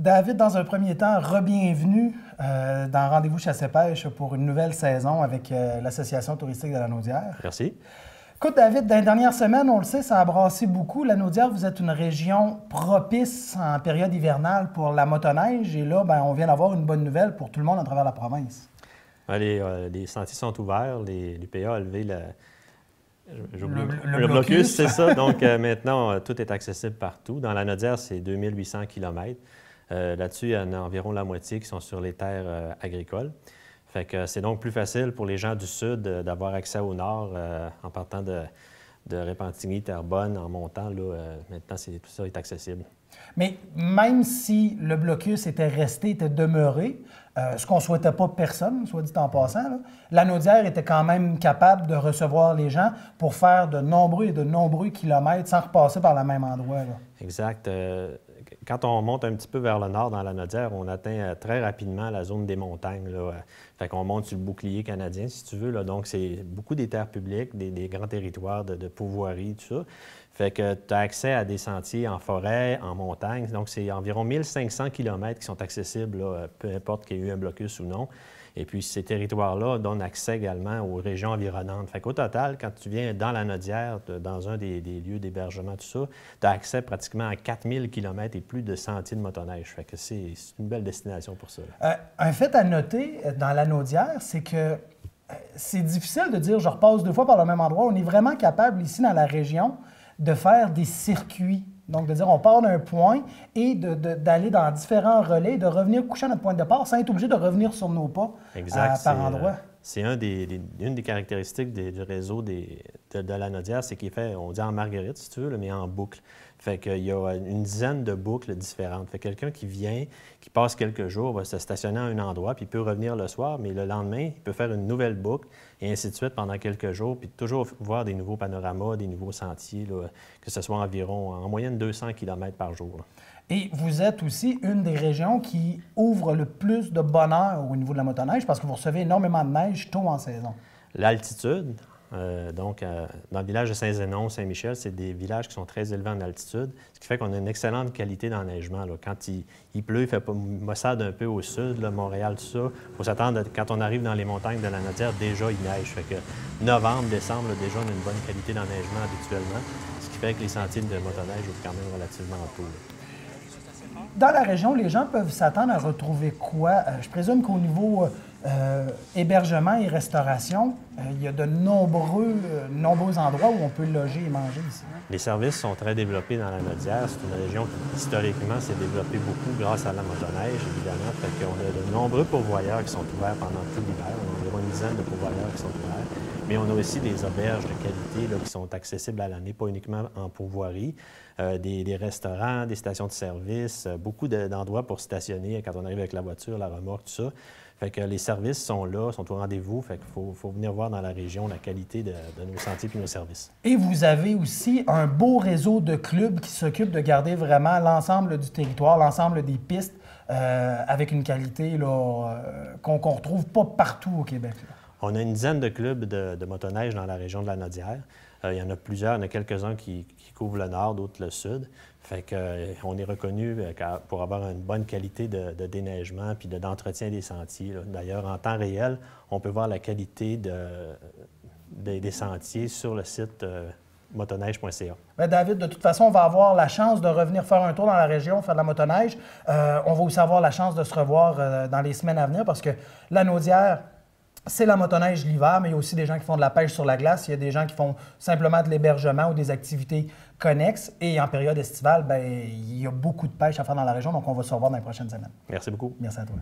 David, dans un premier temps, re-bienvenue dans Rendez-vous Chasse-Pêche pour une nouvelle saison avec l'Association touristique de la Naudière. Merci. Écoute, David, dans les dernières semaines, on le sait, ça a brassé beaucoup. La Naudière, vous êtes une région propice en période hivernale pour la motoneige. Et là, on vient d'avoir une bonne nouvelle pour tout le monde à travers la province. Les sentiers sont ouverts. L'UPA a levé le blocus, c'est ça. Donc maintenant, tout est accessible partout. Dans la Naudière, c'est 2800 km. Là-dessus, il y en a environ la moitié qui sont sur les terres agricoles. Fait que c'est donc plus facile pour les gens du Sud d'avoir accès au Nord en partant de Repentigny, Terrebonne, en montant. Là, maintenant, tout ça est accessible. Mais même si le blocus était resté, était demeuré, ce qu'on ne souhaitait pas personne, soit dit en passant, là, la Naudière était quand même capable de recevoir les gens pour faire de nombreux kilomètres sans repasser par le même endroit. Là. Exact. Quand on monte un petit peu vers le nord dans la Naudière, on atteint très rapidement la zone des montagnes. Là. Fait qu'on monte sur le bouclier canadien, si tu veux. Là. Donc, c'est beaucoup des terres publiques, des grands territoires de pourvoirie, tout ça. Fait que tu as accès à des sentiers en forêt, en montagne. Donc, c'est environ 1500 km qui sont accessibles, là, peu importe qu'il y ait eu un blocus ou non. Et puis, ces territoires-là donnent accès également aux régions environnantes. Fait qu'au total, quand tu viens dans la Naudière, dans un des lieux d'hébergement, tout ça, tu as accès pratiquement à 4000 km et plus de sentiers de motoneige. Fait que c'est une belle destination pour ça. Un fait à noter dans la Naudière, c'est que c'est difficile de dire « je repasse 2 fois par le même endroit ». On est vraiment capable ici dans la région de faire des circuits. Donc, de dire on part d'un point et d'aller dans différents relais, de revenir coucher à notre point de départ sans être obligé de revenir sur nos pas par endroit. C'est une des caractéristiques du réseau de la Naudière, c'est qu'il est fait, on dit en marguerite, si tu veux, mais en boucle. Fait qu'il y a une dizaine de boucles différentes. Fait que quelqu'un qui vient, qui passe quelques jours, va se stationner à un endroit, puis il peut revenir le soir, mais le lendemain, il peut faire une nouvelle boucle, et ainsi de suite pendant quelques jours, puis toujours voir des nouveaux panoramas, des nouveaux sentiers, là, que ce soit environ, en moyenne, 200 km par jour. Là. Et vous êtes aussi une des régions qui ouvre le plus de bonheur au niveau de la motoneige parce que vous recevez énormément de neige tôt en saison. L'altitude, dans le village de Saint-Zénon, Saint-Michel, c'est des villages qui sont très élevés en altitude, ce qui fait qu'on a une excellente qualité d'enneigement. Là. Quand il pleut, il fait pas maussade un peu au sud, là, Montréal, tout ça. Il faut s'attendre, quand on arrive dans les montagnes de la Naudière, déjà il neige. Fait que novembre, décembre, là, déjà on a une bonne qualité d'enneigement habituellement, ce qui fait que les sentiers de motoneige ouvrent quand même relativement tôt. Là. Dans la région, les gens peuvent s'attendre à retrouver quoi? Je présume qu'au niveau hébergement et restauration, il y a de nombreux endroits où on peut loger et manger ici. Les services sont très développés dans la Naudière. C'est une région qui, historiquement, s'est développée beaucoup grâce à la motoneige, évidemment. Fait qu'on a de nombreux pourvoyeurs qui sont ouverts pendant tout l'hiver. On a environ une dizaine de pourvoyeurs qui sont ouverts. Mais on a aussi des auberges de qualité là, qui sont accessibles à l'année, pas uniquement en pourvoirie. Des restaurants, des stations de service, beaucoup d'endroits pour stationner quand on arrive avec la voiture, la remorque, tout ça. Fait que les services sont là, sont au rendez-vous. Fait qu'il faut venir voir dans la région la qualité de nos sentiers et nos services. Et vous avez aussi un beau réseau de clubs qui s'occupent de garder vraiment l'ensemble du territoire, l'ensemble des pistes avec une qualité qu'on ne retrouve pas partout au Québec. Là. On a une dizaine de clubs de motoneige dans la région de la Naudière. Il y en a plusieurs, il y en a quelques-uns qui couvrent le nord, d'autres le sud. Fait qu'on est reconnu pour avoir une bonne qualité de déneigement puis d'entretien des sentiers. D'ailleurs, en temps réel, on peut voir la qualité des sentiers sur le site motoneige.ca. Bien, David, de toute façon, on va avoir la chance de revenir faire un tour dans la région, faire de la motoneige. On va aussi avoir la chance de se revoir dans les semaines à venir parce que la Naudière, c'est la motoneige l'hiver, mais il y a aussi des gens qui font de la pêche sur la glace. Il y a des gens qui font simplement de l'hébergement ou des activités connexes. Et en période estivale, bien, il y a beaucoup de pêche à faire dans la région, donc on va se revoir dans les prochaines semaines. Merci beaucoup. Merci à toi.